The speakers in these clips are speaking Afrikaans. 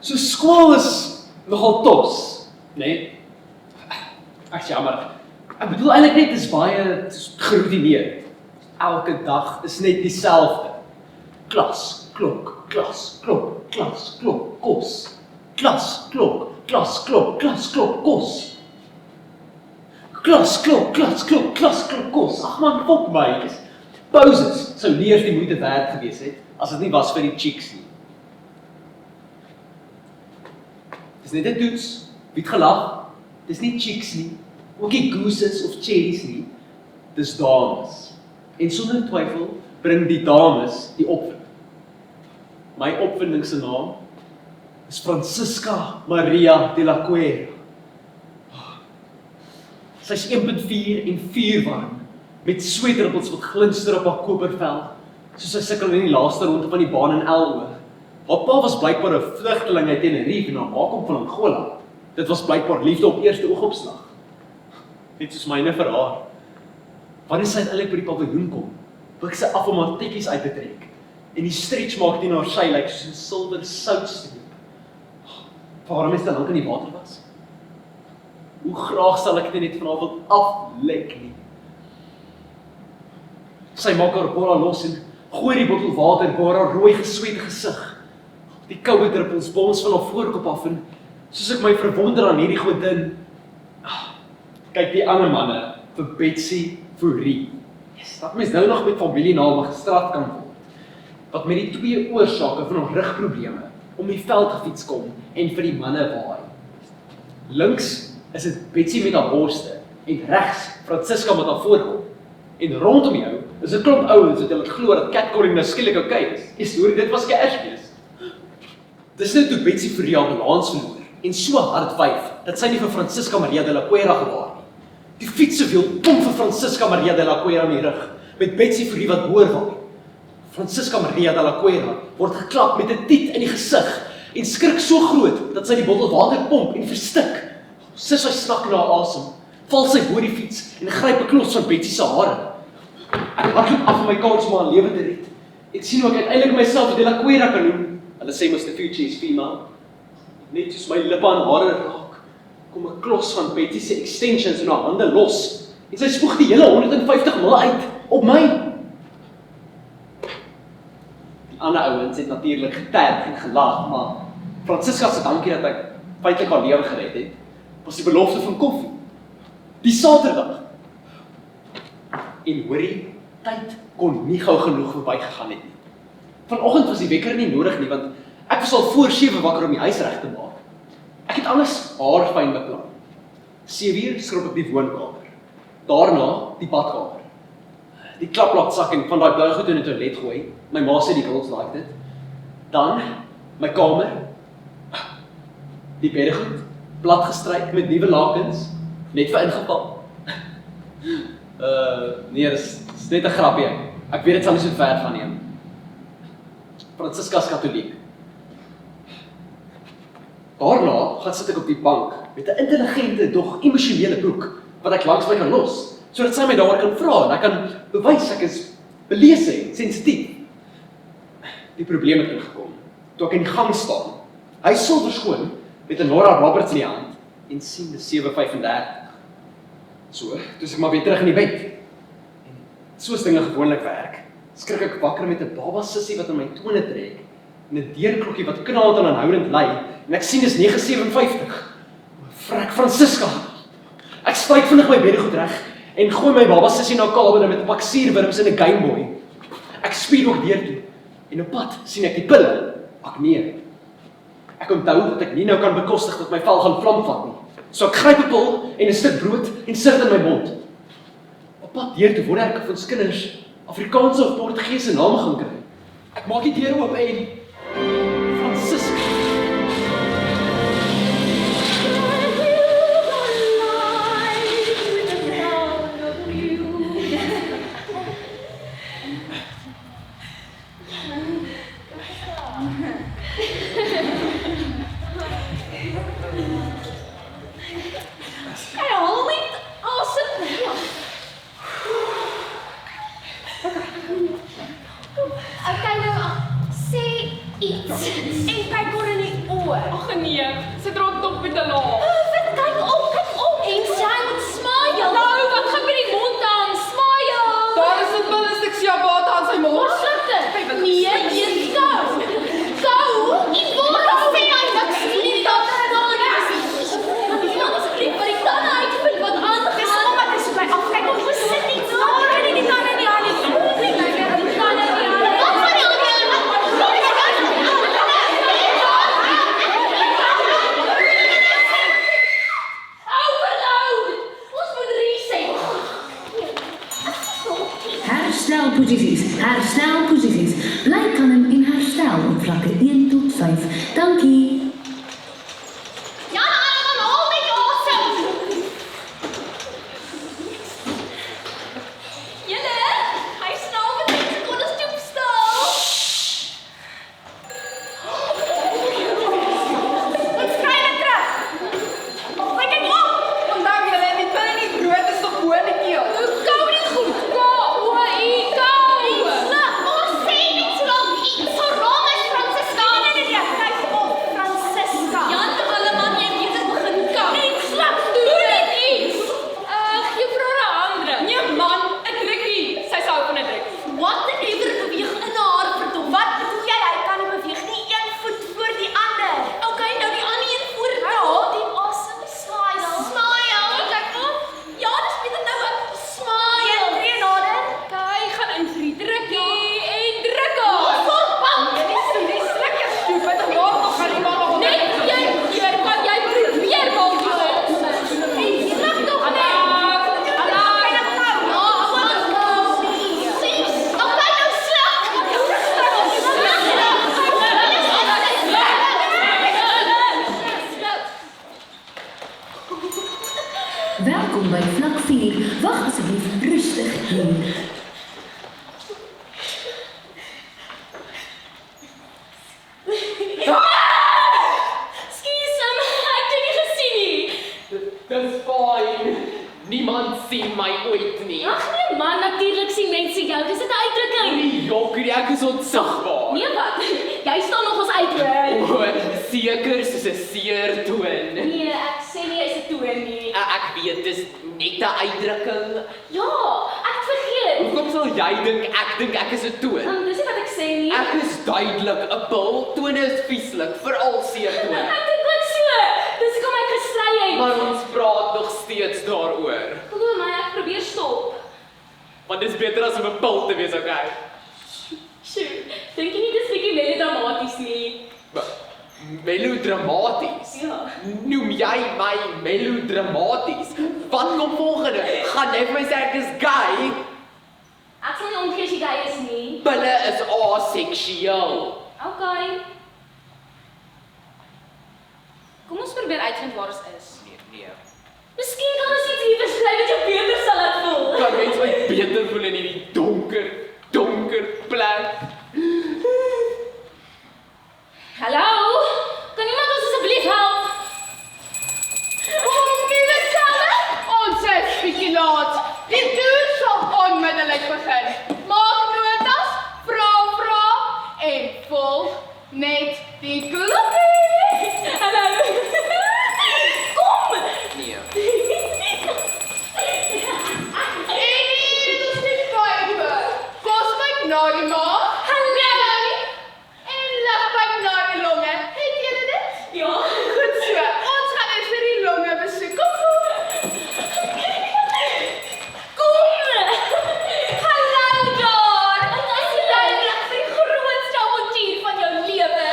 So skool is nogal tos, né? Ek's jammer. Ek bedoel eintlik net dis baie geroutineerd. Elke dag is net dieselfde. Klas, klok, klas, klok, klas, klok, kos. Klas, klok, klas, klok, klas, klok, kos. Klas, klok, klas, klok, klas, klok, kos. Ag man, fok my. Pauses sou nie eers die moeite werd gewees het as dit nie was vir die chicks nie. Dis net 'n toets, wie het gelag? Dis nie chicks nie, ook nie gooses of cherries nie. Dis dames. En sonder twyfel bring die dames die opwinding. My opwinding se naam is Francisca Maria de la Cuera. Sy is 1.4 en 4 warm, met sweetdruppels wat glinster op haar kopervel, soos sy sukkel in die laaste ronde van die baan in Eloog. Haar pa was blykbaar 'n vlugteling uit Tenerife en haar ma kom van Angola. Dit was blykbaar liefde op eerste oogopslag. Net soos myne vir haar. Wanneer sy uiteindelik by die paviljoen kom, buig sy af om haar tekkies uit te trek, en die stretch maak teen haar sy lyk soos 'n silwer soutstreep. Waarom is dit lank in die water was? Hoe graag sal ek dit net vanavond aflek nie. Sy maak haar bolla los en gooi die bottel water bo haar rooi geswete gesig. Die koue druppels bons van haar voorkop af en soos ek my verwonder aan hierdie godin, kyk die ander manne vir Betsy Fourie. Yes, dat mens nou nog met familiename gestraf kan word. Wat met die twee oorsake van haar rugprobleme om die veld gefiets kom en vir die manne waai. Links is dit Betsy met haar borste en regs Francisca met haar voorkop. En rondom jou is 'n klomp ouens wat hulle glo dat catcalling nou skielik okay is. Jy hoor, dit was Kersfees. Dis net toe Betsy Fourie haar balans verloor en so hard wyf dat sy nie vir Francisca Maria de la Cuera gewaar nie. Die fietsewiel kom vir Francisca Maria de la Cuera in die rug, met Betsy Fourie wat hoor waai. Francisca Maria de la Cuera word geklap met 'n tiet in die gesig en skrik so groot dat sy die bottel water pomp en verstik. Sis sy snak na haar asem, val sy bo die fiets en gryp 'n klos van Betsy se hare. Ek hardloop af van my kans om haar lewe te red. Ek sien hoe ek uiteindelik myself de la Cuera kan noem. Hulle sê mos the future is female. Net soos my lippe aan hare raak, kom 'n klos van Betsy se extensions in haar hande los en sy spoeg die hele 150 ml uit op my. Die ander ouens het natuurlik geterg en gelag, maar Francisca se dankie dat ek feitelik haar lewe gered het, was die belofte van koffie. Die Saterdag. En hoorie, tyd kon nie gou genoeg verbygegaan het nie. Vanoggend was die wekker nie nodig nie, want ek was al voor 7 wakker om die huis reg te maak. Ek het alles haarfyn beplan. 7 uur skrob ek die woonkamer. Daarna die badkamer. Die klaplaatsak en van daai blou goed in die toilet gooi. My ma sê die girls like dit. Dan my kamer. Die beddegoed, plat gestryk met nuwe lakens, net vir ingepak. Nee, dis net 'n grapie. Ek weet dit sal nie so ver gaan neem. Francisca is Katoliek. Daarna gaan sit ek op die bank met 'n intelligente, dog emosionele boek wat ek langs my kan los, sodat sy my daaroor kan vra en ek kan bewys ek is belese en sensitief. Die probleem het ingekom toe ek in die gang staan. Hy is silwer skoon met 'n Nora Roberts in die hand en sien dis 7:35. So, toe is ek maar weer terug in die bed. En soos dinge gewoonlik werk, skrik ek wakker met 'n baba sussie wat aan my tone trek en 'n deurklokkie wat knaand en aanhoudend lui en ek sien dis 9:57. Frek Francisca. Ek stryk vinnig my beddegoed reg en gooi my baba sussie na kamer met 'n pak suurwurms en 'n Gameboy. Ek spier ook deur toe en op pad sien ek die pille. Ag nee. Ek onthou dat ek nie nou kan bekostig dat my vel gaan vlam vat nie. So ek gryp 'n pil en 'n stuk brood en sit dit in my mond. Op pad deur toe wonder ek of ons kinders Afrikaanse of Portugese name gaan kry. Ek maak die deur oop en Francisca. Okay, nou, sê Herstelposisies, herstelposisies. Bly kalm en herstel op vlakke 1 tot 5. Dankie. Jan, I'm holding awesome. Julle, hy snaal met mense kon ons stoep stal. Ons kry terug. Kyk ek op. Onthou julle, die pille in die brood is nog bo in die keel. Kou nie goed. Kou. Ons sê nie so lank iets so rong as Francisca. Nee, kyk op, Francisca. Jan, alleman, jy weet dit begin kou. Nee, slap doen dit iets. Juffrou Andre. Nee man, 'n drukkie. Sy sou van 'n drukkie. Whatever beweeg in haar verdom. Wat bedoel jy? Hy kan nie beweeg nie. Een voet voor die ander. Okay, nou die ander een voor haar. Die awesome smile. Smile. Kyk op. Ja, dis beter nou 'n smile. Een tree nader. Hy gaan in vir die drukkie en druk haar. Vol bang. Jy is so dis lekker stupid. Waar nog gaan die mamma op? Nee, jy kan jy probeer maak jy dit. Hey, jy mag tog nie. Welkom by vlak 4. Wag asseblief rustig hier. Skus, ek het nie gesien nie. Dis fyn. Niemand sien my ooit nie. Ag nee man, natuurlik sien mense jou. Dis 'n uitdrukking. Nee, jokkie, ek is onsigbaar. Nee wat? Jy staan nog ons uit. O, seker soos 'n seertoon. Nee, ek sê nie jy's 'n toon nie. Ek weet dis net 'n uitdrukking. Ja, ek het vergeet. Hoekom sal jy dink ek is 'n toon? Dis nie wat ek sê nie. Ek is duidelik 'n bil. Tone is vieslik, veral seertoon. Ek dink ook so. Dis kom ek gestry het. Maar ons praat nog steeds daaroor. Glo my, ek probeer stop. Want dis beter as om 'n pil te wees, okay? Sjoe, dink jy nie dis bietjie melodramaties nie? Melodramaties? Ja. Noem jy my melodramaties? Wat kom volgende? Gaan jy vir my sê ek is gay? Ek sal nie omgee as jy gay is nie. Pille is aseksueel. Okay. Kom ons probeer uitvind waar ons is. Nee. Miskien kan ons iets hier beskryf wat jou beter sal laat voel. Kan mens my beter voel in hierdie donker plek? Hallo? Kan iemand ons asseblief help? Kom nie dieselfde. Ons is bietjie laat. Die toer sal onmiddellik begin. Maak notas, vra en volg net die klokkie. Hallo. Kom! Nee. En hier is die pype. Kos my na die maag. Hallo. En lugpyp na die longe. Het julle dit? Ja. Goed so. Ons gaan eens vir die longe besoek. Kom. Hallo daar. Dit is duidelik die grootste avontuur van jou lewe.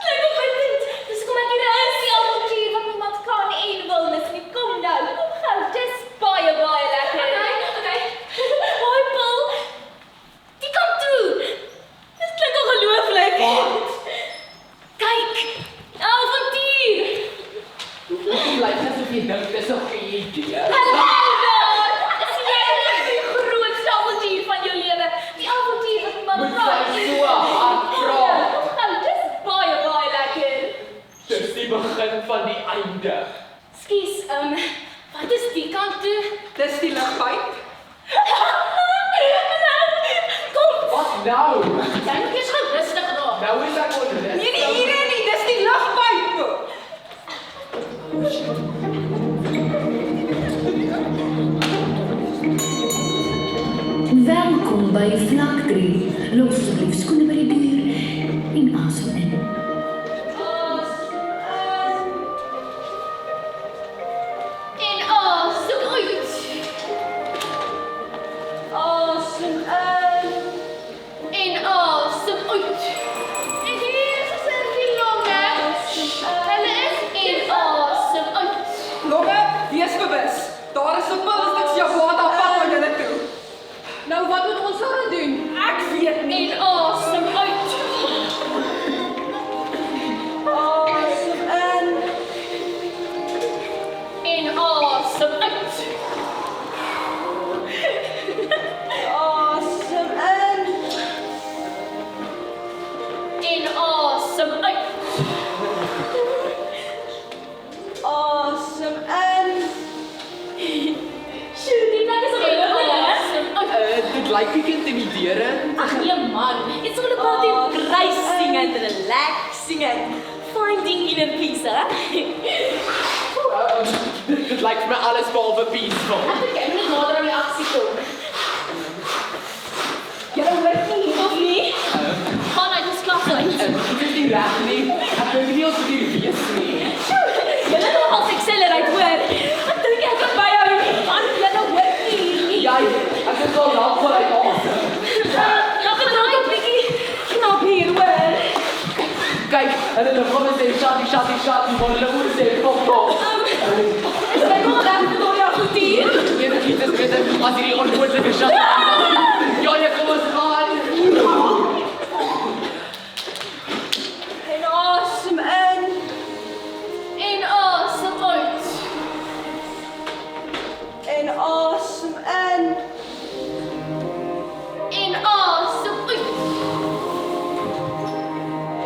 Kyk op my punt. Dis kom ek hier is die avontuur wat niemand kan en wil mis nie. Kom nou. Kom gou. Dis baie lekker. Okay. Hoi Paul. Die kom toe. Dit klink ongelooflik. Kyk. Avontuur. Hoekom lyk dit asof jy dink dis 'n goeie idee? Hallo daar. Dis jy die grootste avontuur van jou lewe. Die avontuur wat niemand Moet kan. jy so hard praat? Gaan dis baie lekker. Dis die begin van die einde. Skus, wat is die kant toe? Dis die lugpyp. Kom, Wat nou? jy moet eers gou rustig raak. Nou is ek onrustig. Nee, nie hier nie, dis die lugpyp. Welkom by vlak 3. Los asseblief skoene by die deur en asem in. En asem uit. Asem in. En asem uit. En hier is die longe. Hulle is en asem uit. Longe, wees bewus. Daar is 'n pil stuk Jabata pad na julle toe. Nou wat moet ons nou doen? lyk bietjie intimiderend. Ach nee man, it's all about embracing and relaxing and finding inner peace, hè? Dit lyk vir my alles behalwe peaceful. Ek ken nie nader aan die aksie kom. Julle hoort nie of nie? Gaan uit ons klas uit. Dit is nie reg nie. Ek dink nie ons moet hier wees nie. Julle nou al accelerate hoor. Ek dink ek kan byhou nie. Man, julle hoort nie hier nie. Ja, ek is al lank vooruit asem. Nog 'n draai bietjie knap hier hoor. Kyk, hulle loop met sy shotty, maar hulle moet sê kom. Is my nog reg vir jou goed hier? Dit is beter as hierdie onmoontlike shotty. Ja, kom ons gaan. En asem in. En asem uit. En asem in. En asem uit.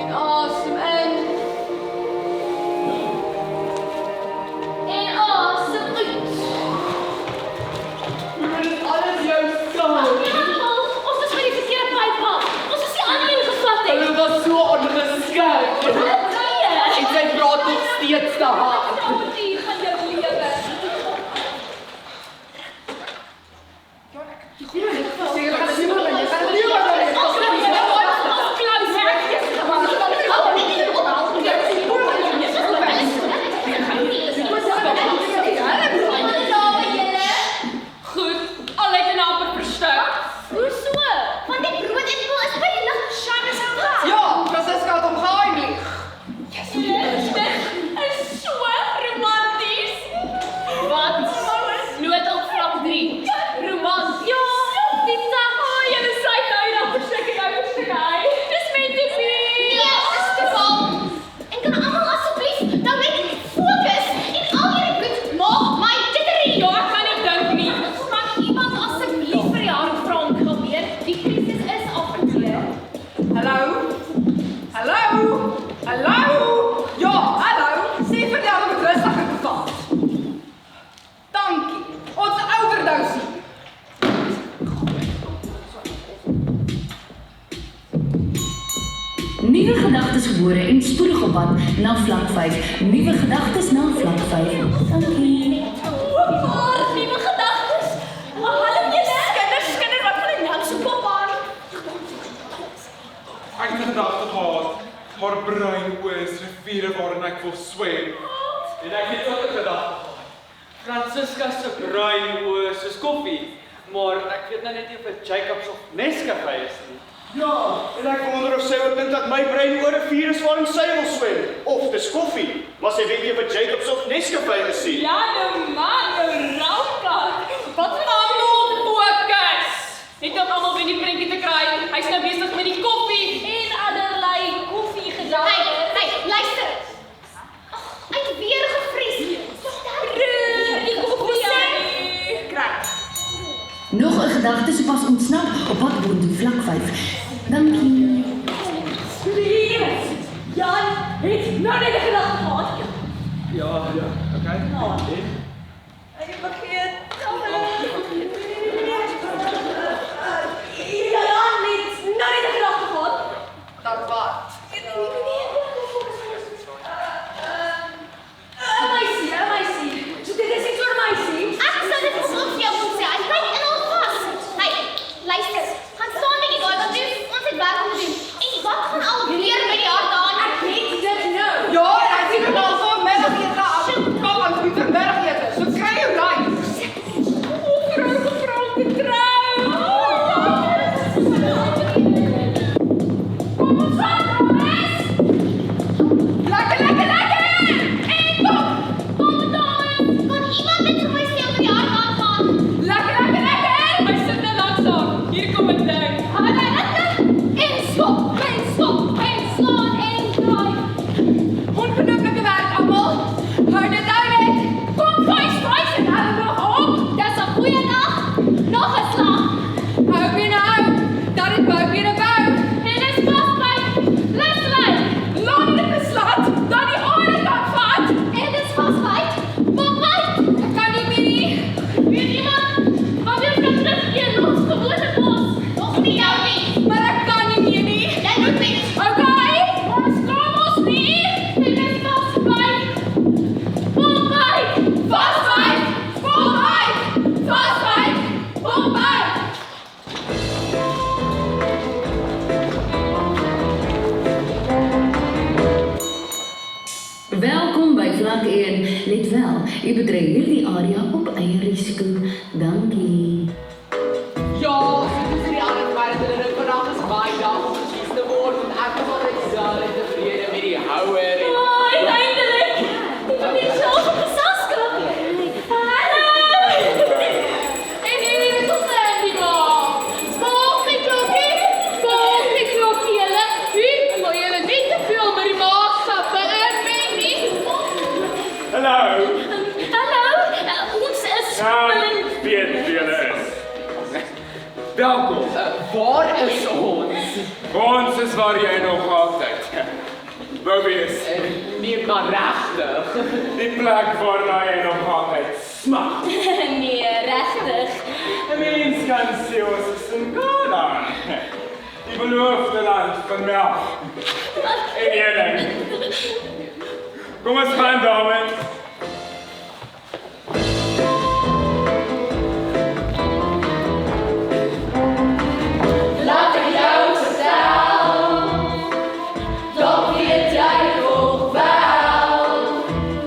En asem in. En asem uit. Dit is alles jou skuld. Ons is by die verkeerde pyp af. Ons is nie aan een gevat het. Hulle was so ongeskik. En sy praat nog steeds te hard. Hier van jou lewe. Goed, al het 'n amper verstuk. Hoeso? Want die brood en kool is by die lig Shanna se gas. Ja, Francisca het hom geheimlik. Dit is so romanties. Wat? Noodhulp vlak 3. Romans. Ja, die dag. Julle sê nou dan verstik hy. Dis meant to be. Nee, Stefan. En kan almal asseblief nou net fokus en al julle goed maak my jittery. Ja, ek kan nie dink nie. Kan iemand asseblief vir die hand vra om te gebeur? Die krisis is afgekeer. Hallo? Ja, hallo. Sê vir die ou met rustig en gevat. Dankie. Ons overdose. Nuwe gedagtes gebore en spoedig op pad na vlak 5. Nuwe gedagtes na vlak 5. Dankie. Maar nuwe gedagtes. Maar hallo julle. Skinder, wat van die nou so kop aan? Ek het 'n gedagte gehad. Haar bruin oë is riviere waarin ek wil swem. En ek het ook 'n gedagte gehad. Francisca se bruin oë soos koffie, maar ek weet nou net nie of dit Jacobs of Nescafe is nie. Ja, en ek wonder of sy ook dink dat my brein oor 'n vuur is waarin sy wil swem. Of dis koffie, maar sy weet nie of dit Jacobs of Nescafe is nie. Ja, nou man, nou raukak. Wat almal fokus. Net om almal by die prentjie te kry. Hy's nou besig met die koffie. En allerlei koffie Hey, gedagtes. luister. Ek het weer gevries. Die koffie. Nog 'n gedagte sopas ontsnap op pad boontoe vlak 5. Dankie. Yes. Jan het nou net 'n gedagte gehad. Ja, okay. Ek het vergeet. Jan het nou net 'n gedagte gehad. Dan wat? 'n meisie. So dit is iets vir meisie. Ek sal dit vir jou moet sê. Ek kyk in al vas. Hey, luister. Gaan staan net hier, want ons het werk om te doen. En wat gaan al weer by die hart aan? Ek weet dit nou. Ja, ek sien dit al so middag hier. Kom aan, vanmiddag eet. wel, u betree hierdie area op eie risiko. Dankie. Ja, dit is die ander maar dat hulle vandag is baie dag om gekies te word en ek is al examen en tevrede met die houer en... Uiteindelik! Ek het nie self op geselskap. Hallo! En hier is ons Andy maar. Volg die klokkie, julle. Hier, maar julle niet te veel met die maagsappe inmeng nie. Hallo. Hallo, ons is Weet wie julle is. Welkom. Waar is ons? Ons is waar jy nog altyd wou wees. Nee, maar regtig. Die plek waarna jy nog altyd smag. Nee, regtig. 'n Mens kan sê ons is in Ghana. Die beloofde land van melk. En eerlijk. Kom eens gaan, dames. Laat ek jou vertel, dan weet jy nog wel,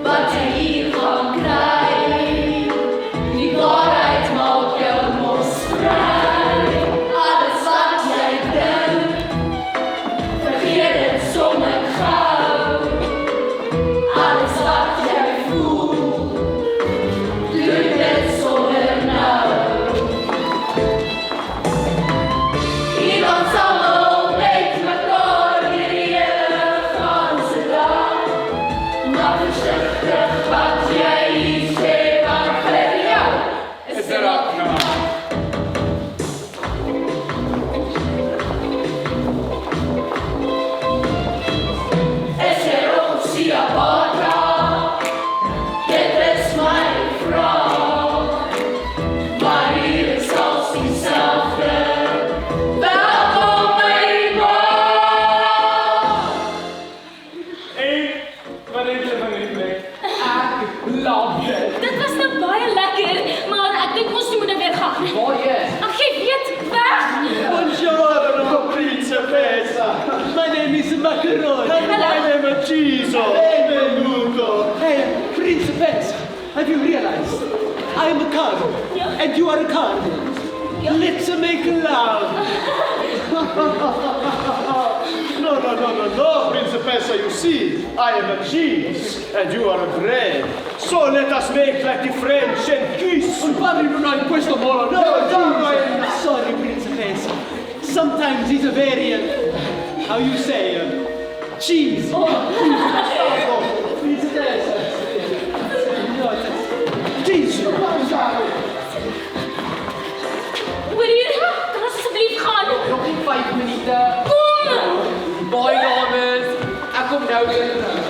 wat jy hier gaan kry. Die waarheid maak jou mos vry. Alles wat jy dink, vergeet dit sommer gou. Alles wat jy voel, doen dit sommer nou. Hier ons almal met mekaar hierdie hele ganse dag. Maar versigtig wat jy sê, want vir jou is Is er ook nog? Is er opsie apatra? Dit is my vraag. Maar hier is als diezelfde. Welkom by die maag. En, wat het julle van die plek? Ek love dit. Dit was nou baie lekker, maar ek dink ons moet nou weer gaan. Waar is? Ag, jy weet, weg! Buongiorno, principessa. My name is Macaron. My name is Chiso. Benvenuto. Hey, Principessa, have you realized I am a cardinal and you are a cardinal? Let's make love. No, Principessa, you see, I am a cheese and you are a bread. So let us make like the French and kiss. Un padre non ha in questo modo. No, sorry, Principessa. Sometimes he's a very, how you say, cheese. Principessa. Cheese. Hoor hier, kan ons asseblief gaan? Nog nie 5 minute. Kom! Bye dames. Ek kom nou weer terug.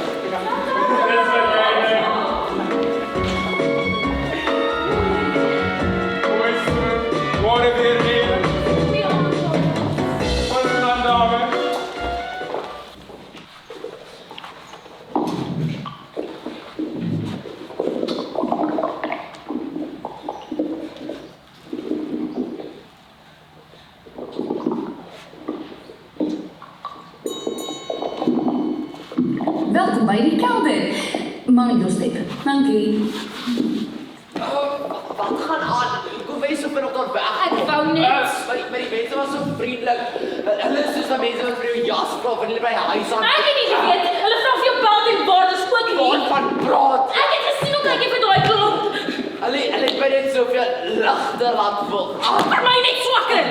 Dis wat jy doen. Hoe is het? Waar het weer hier? Wat is dan, dames? Welkom by die kelder. Mag ek doorstep? Dankie. Wat gaan aan? Kom wees so vinnig daar weg. Ek wou net. Maar die mense was so vriendelik. Hulle is soos die mense wat vir jou jas vra wanneer hulle by die huis aan. Ek het nie geweet, hulle vra vir jou belt en waar dis ook nie. Wat van praat? Ek het gesien hoe kyk jy vir daai klomp. Hulle het by net soveel ligte laat voel. Vir my net swakker.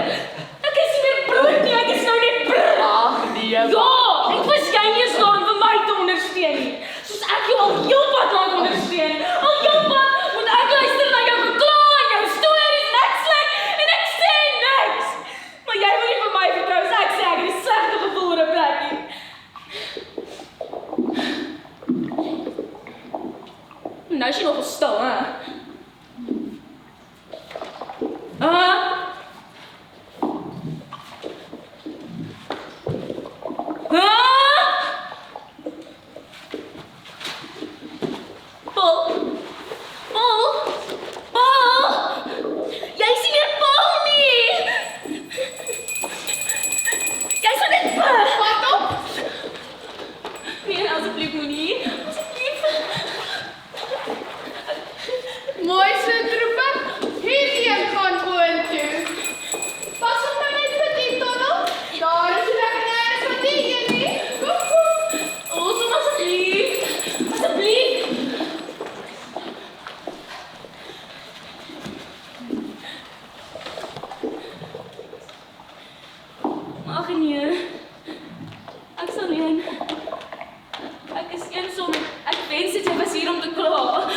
Ek is nie meer brood nie, ek is nou net brr. Ag nee. Ja, ek was jy nie eens daar om vir my te ondersteun nie. Soos ek jou al heel pad lank ondersteun. Al heel pad moet ek luister na jou gekla en jou stories niks sleg en ek sê niks. Maar jy wil nie vir my vertrou, so ek sê ek het 'n slegte gevoel oor 'n plekkie. Nou is jy nog stil, hè? Huh? nee. Ek sal leen. Ek is eensom. Ek wens dit jy was hier om te kla.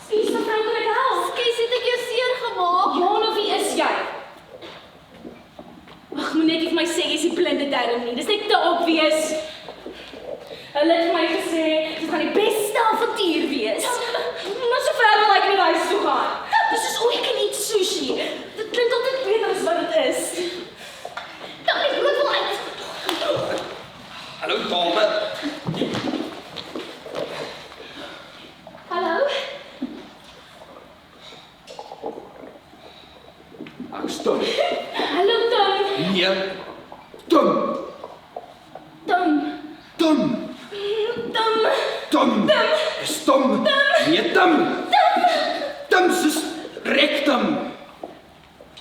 Sies, mevrou, kan ek help? Skus, het ek jou seer gemaak? Ja, nou wie is jy? Ag, moet net nie vir my sê jy's die blinde darm nie. Dis net te obvious. Hulle het vir my gesê, dit gaan die beste avontuur wees. Maar so ver wil ek nie huis toe gaan. Dis is hoe ek kan eet sushi. Dit klink altyd beter as wat dit is. Dan die brood wil uit. Hallo dame. Hallo? Ek is Tom. Hallo, Tom. Nee. Tom. Tom. Tom. Tom. Tom. Is Tom. Nee, Tom. Tom soos rectum.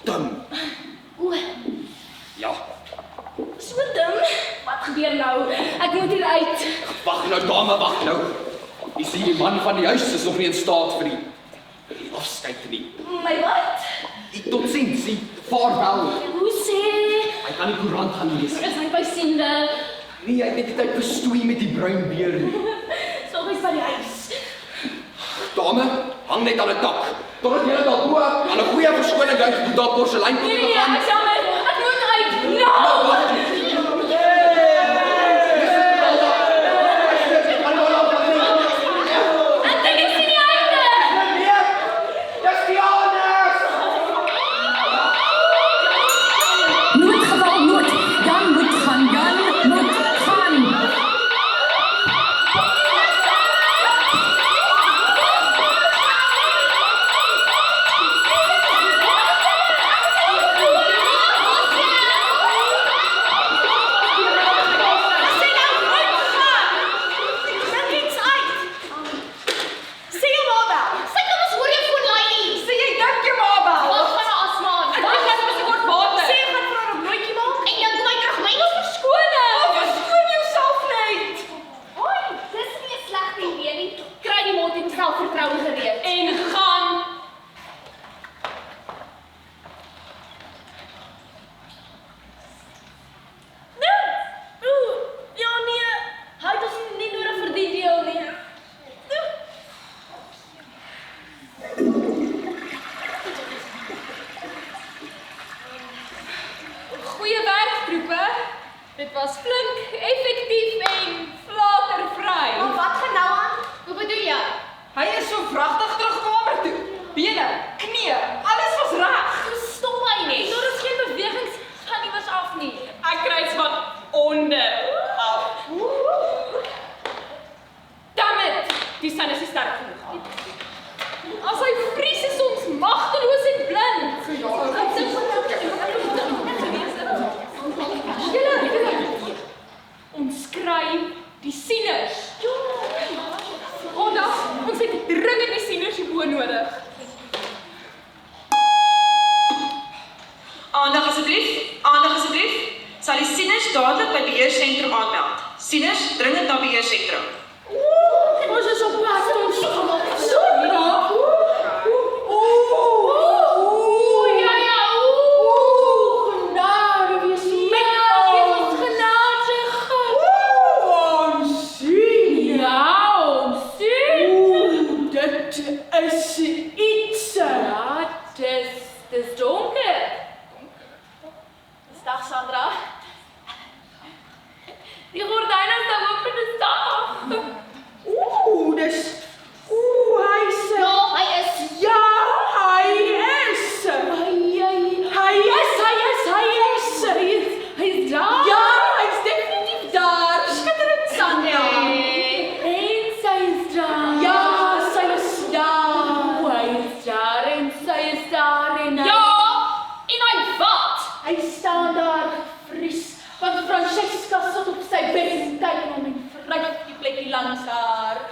Tom. O, Ja. so Tom. Wat gebeur nou? Ek moet hier uit. Wag nou dame, wag nou. Jy sien die man van die huis is nog nie in staat vir die afskeid nie. My wat? Tot ziens, vaarwel. Hoe sê? Hy kan die koerant gaan lees. Is hy bysiende? Nee, hy het net die tyd bestoei met die bruin beer nie. Sorg is by die huis. Dame, hang net aan 'n tak. Totdat jy daar bo aan 'n goeie verskoning uit die daar porselein kon Nee, gaan. ek jammer. Ek moet uit. Nou! Ek dink ek sien die einde. Noodgeval, nood. Jan moet gaan, Jan moet gaan. Selfvertroue gereed. En gaan. Ja nee, hy het ons nie nodig vir die deel nie. Goeie werk, troepe. Dit was flink, effektief en flatervry. Maar wat gaan nou aan? Hoe bedoel jy? Hy is so vragtig terug kamer toe. Bene, knie, alles was reg. Stop hy nie. Daar is geen bewegings van iewers af nie. Ek kry iets van onder af. Dammit, die son is nie sterk genoeg nie. As hy vries is ons magteloos en blind. Julle, ons skryf die sieners. Ons het dringende sieners hierbo nodig. Aandag asseblief. Sal die sieners dadelik by beheersentrum aanmeld. Sieners, dringend na beheersentrum. Ons is op pad ons. Dis donker. Dag Sandra. Die gordijnen staan oop vir die dag. Hy is. Ja, hy is. Ja, hy is. Hy is daar. Ja, hy's definitief daar. Skitterend, Sandra. En sy is daar. Ja, sy is daar. Hy is daar en sy is daar en Ja, en hy wat? Hy staan daar vries, want Francesca sit op sy bed en kyk na hom en vryk die plekkie langs haar.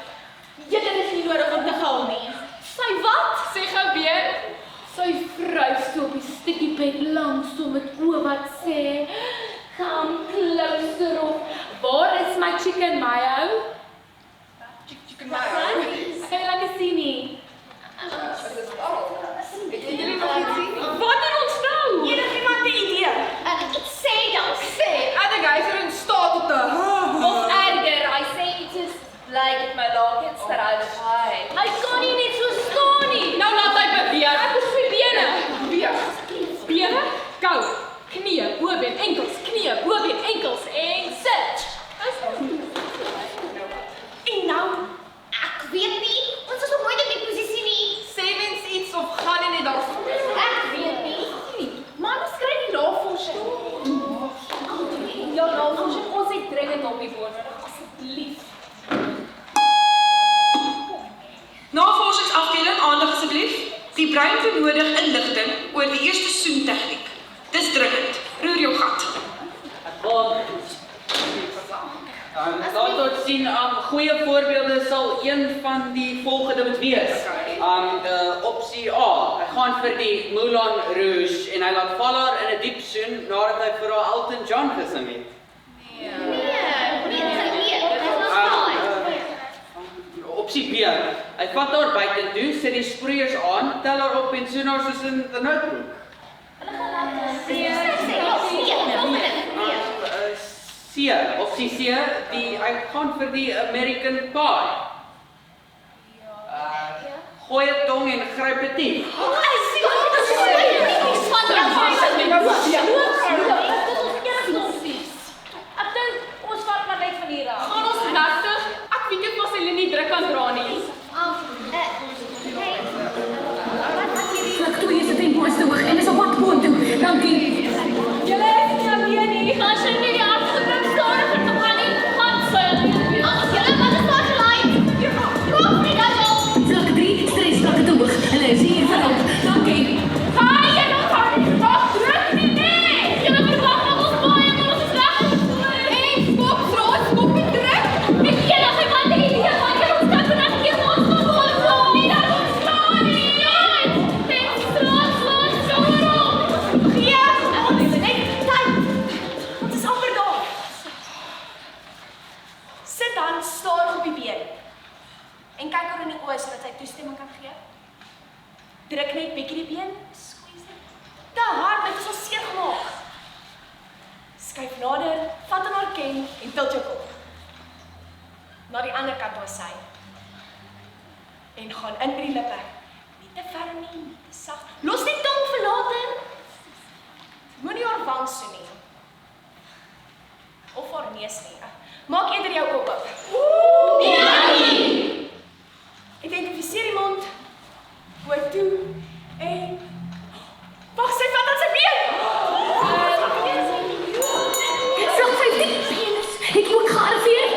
Dit is nie nodig om te gaan nie. Sy wat? Sê gou weer. Sy vrou so op die stukkie bed langs hom met oë wat sê, "Come closer op. Waar is my chicken mayo?" Chicken mayo. Ek kan laat nie sien nie. Het julle nog iets sien? Wat doen ons nou? Enigiemand 'n idee? Sê dan, sê soentechniek. Dis dringend. Roer jou gat. Laat ons sien, goeie voorbeelde sal een van die volgende moet wees. Opsie A, hy gaan vir die Moulin Rouge en hy laat val haar in 'n diep soen nadat hy vir haar Elton John gesing het. Opsie B, hy vat haar buitentoe, sit die sproeiers aan, tel haar op en soen haar soos in 'n notebook. C, opsie C, hy gaan vir die American Pie. Gooi 'n tong en gryp 'n dief. Ek dink ons vat maar net van hier af. Gaan ons regtig? Ek weet nie of hulle nie druk kan dra nie. Vlak 2 is 'n tempo is te hoog en is op pad boontoe. Dankie. Julle is nie alleen nie. Gaan sy nie die afgedruk stadiger te gaan nie. Gaan sy. Vlak 3, stresvlakke te hoog. Hulle is hier verop. Dankie. Haai, jy nog gaan nie druk nie. Nee. Julle verwag nog ons baie maar ons is reg. Skop nie druk. Ek julle gaan maar die idee van jy ons kan vanaf hier ons van hol kom. Nie dat ons slaan nie. Dit slaan so rond. Ons is amper daar. Sit dan staar op die been. En kyk haar in die oë sodat sy toestemming kan gee. Druk net bietjie die been, squeeze dit. Te hard met ons seer gemaak. Skuif nader, vat aan haar ken en tilt jou kop. Na die ander kant toe sy. En gaan in by die lippe. Nie te ver nie, nie te sag. Los die tong vir later. Moenie haar wang soen nie. Of haar neus nie. Maak eerder jou oop. Nee! Identifiseer die mond. Hoor toe. En... Wag, sy vat aan sy been! Vlak 15. Het jy ook gearriveer?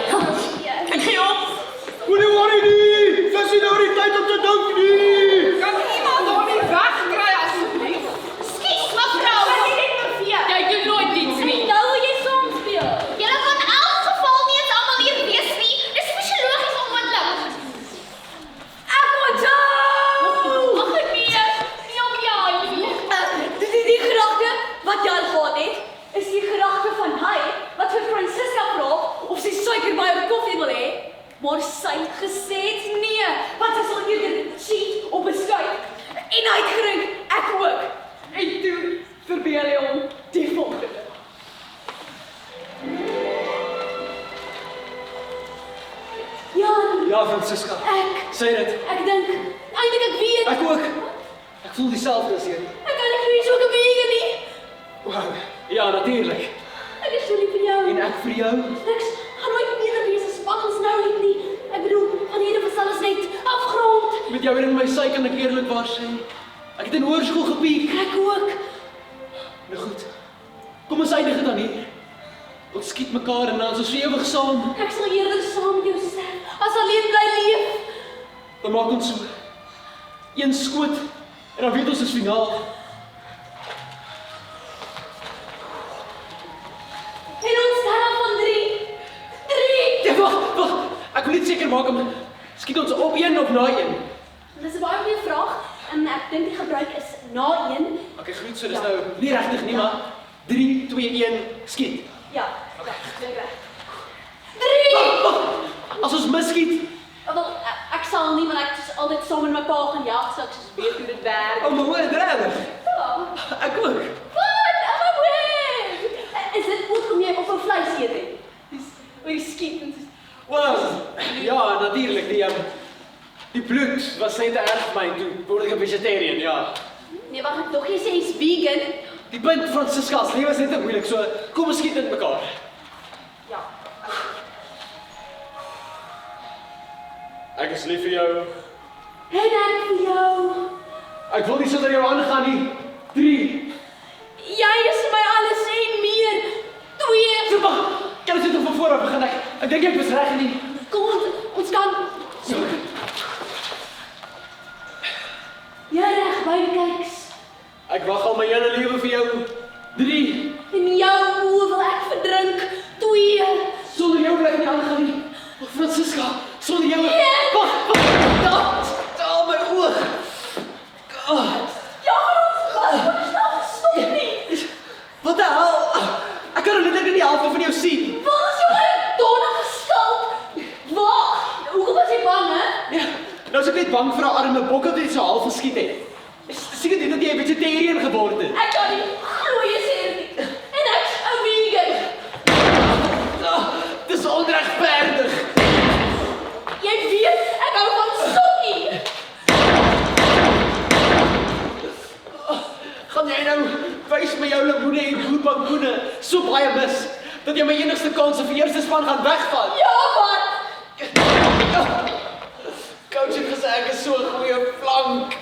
Ek gee op. Moenie worry nie. Dis nie nou die tyd om te dink nie. Kan iemand haar nie wegkry asseblief? Skies, mevrou! Sy het net verveer. Jy doen nooit iets nie. Nou wil jy soms speel. Julle kan in elk geval nie eens almal hier wees nie. Dis fisiologies onmoontlik. Ek moet jou. Ag nee, nie op jou nie. Die gedagte wat jy al gehad het, is die gedagte van hy wat vir Francisca vra of sy suiker by haar koffie wil hê. Maar sy het gesê nee, want sy sal eerder cheat op beskuit. En hy het gedink ek ook. En toe verbeel hy hom die volgende. Jan, Ja, Francisca. Sê dit. ek dink, eintlik ek weet, Ek ook. Ek voel dieselfde as jy. ek kan nie glo so gebeur nie. Wow. Ja, natuurlik. Ek is so lief vir jou. En ek vir jou. Niks gaan nooit meer wees as wat ons nou het nie. Ek bedoel, van hierde was alles net afgerond. Met jou en my sy kan ek eerlikwaar sê. Ek het in hoërskool gepiek. Ek ook. Nou goed. Kom ons eindig dit dan hier. Ons skiet mekaar en dan is ons vir ewig saam. Ek sal eerder saam met jou sterf, as alleen bly leef. Dan maak ons so. Een skoot en dan weet ons is finaal. En ons tel van 3. 3! Ja, wag. Ek wil net seker maak om skiet ons op een of na een. Dis 'n baie goeie vraag. En ek dink die gebruik is na 1. Okay, goed, so dis nou nie regtig nie, maar 3, 2, 1, skiet. Ja, ja, dink reg. 3! Wag. As ons misskiet. Wel, ek sal nie, want ek is altyd saam met my pa gaan jag, so ek soos weet hoe dit werk. Oh, maar hoor, regtig. Ja. Ek ook. Wat? I'm away! Is dit goed om jy op 'n vleis eet? Dis oor die skiet en soos Wel, ja, natuurlik. Die bloed was net te erg vir my, toe word ek 'n vegetarian, ja. nee, wag, ek dog jy sê jy's vegan. Die punt Francisca se lewe is net te moeilik, so kom ons skiet dit mekaar. Ja. Ek is lief vir jou. En ek vir jou. Ek wil nie sonder jou aangaan nie. 3. Jy is my alles en meer. 2. So, wag. Kan ons dit van voor af begin? Ek dink ek was reg nie. Kom ons kan. So. Jy reg, baie kyks. Ek wag al my hele lewe helfte van jou sien. Wat is jou donder geskuld? Wag, hoekom was jy bang, hè? Ja, nou is ek net bang vir 'n arme bok wat dit so half geskiet het. Sien dit dat jy 'n vegetariër geword het. Ek kan nie glo jy sê dit nie. En ek's 'n vegan. Dis onregverdig. Jy weet, ek hou van stokkie. Gaan jy nou wys my jou lemoene en boerbankoene so baie mis, dat jy my enigste kans vir eerste span gaan wegvat? Ja, wat? Coach het gesê ek is so 'n goeie flank.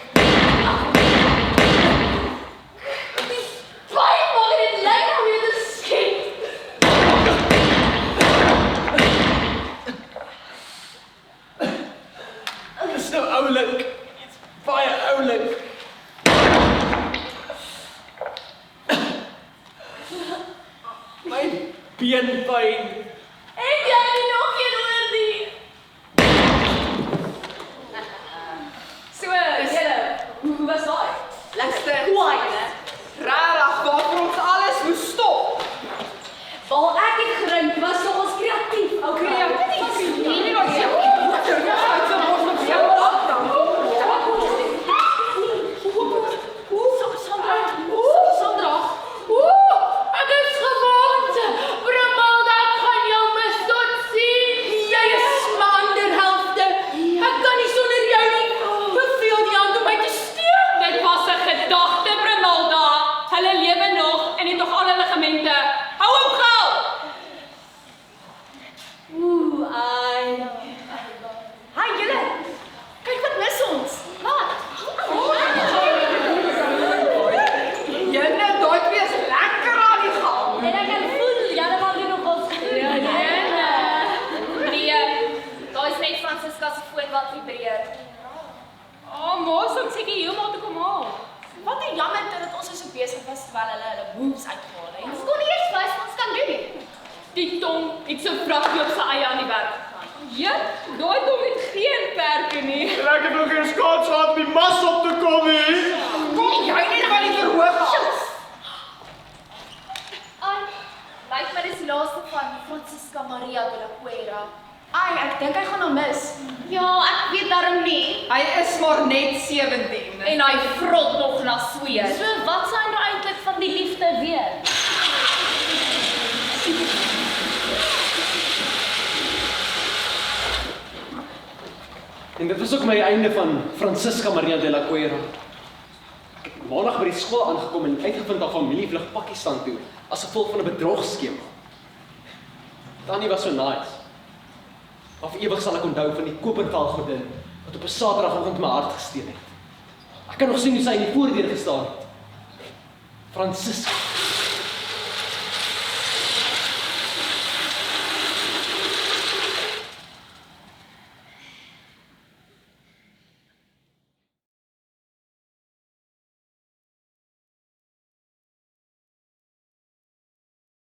Baie maak dit lyk nou weer te skiet. Dit is nou oulik. Dit's baie oulik. My beenpyn. En jy het nog geen oor nie. So, julle, hoe was daai? Lekster. Kwaai, hè? Rarig, waarvoor ons alles moes stop. Waar ek het gerink, was nogals kreatief. Sandra. Ek is gewoond. Brammelda, ek gaan jou mis tot sien. Jy is my ander helfte. Ek kan nie sonder jou nie. Beveel die hand om my te steek. Dit was 'n gedagte, Brammelda. Hulle lewe nog en het nog al hulle ligamente. Hou op gou! Hi julle. Kyk wat mis ons. Wat? Julle, daai twee is lekker aan die gang. En ek kan voel, julle maak dit nogals goed. Nee, daai is net Francisca se foon wat vibreer. Mos, ons seker heeltemal te kom haal. Wat 'n jammer dat ons is so besig was terwyl hulle moves uitgehaal het. Ons kon nie eens wys wat ons kan doen nie. Die Tom het so vraggie op sy eie aan die werk gegaan. Ja, daai Tom het geen perke nie. En ek het nog geen skaats gehad om die mas op te kom nie. Kom jy net by die verhoog af. Lyk my dis die laaste van Francisca Maria de la Cuera. Ai, ek dink hy gaan hom mis. Ja, ek weet daarom nie. Hy is maar net 17. En hy vrot nog na sweet. So wat sê nou eintlik van die liefde weer? En dit was ook my einde van Francisca Maria de la Cuera. Ek het maandag by die skool aangekom en uitgevind dat familie vlug Pakistan toe as gevolg van 'n bedrogskema. Tannie was so nice. Maar vir ewig sal ek onthou van die kopervel godin wat op 'n Saterdagoggend my hart gesteel het. Ek kan nog sien hoe sy in die voordeur gestaan het. Francisca.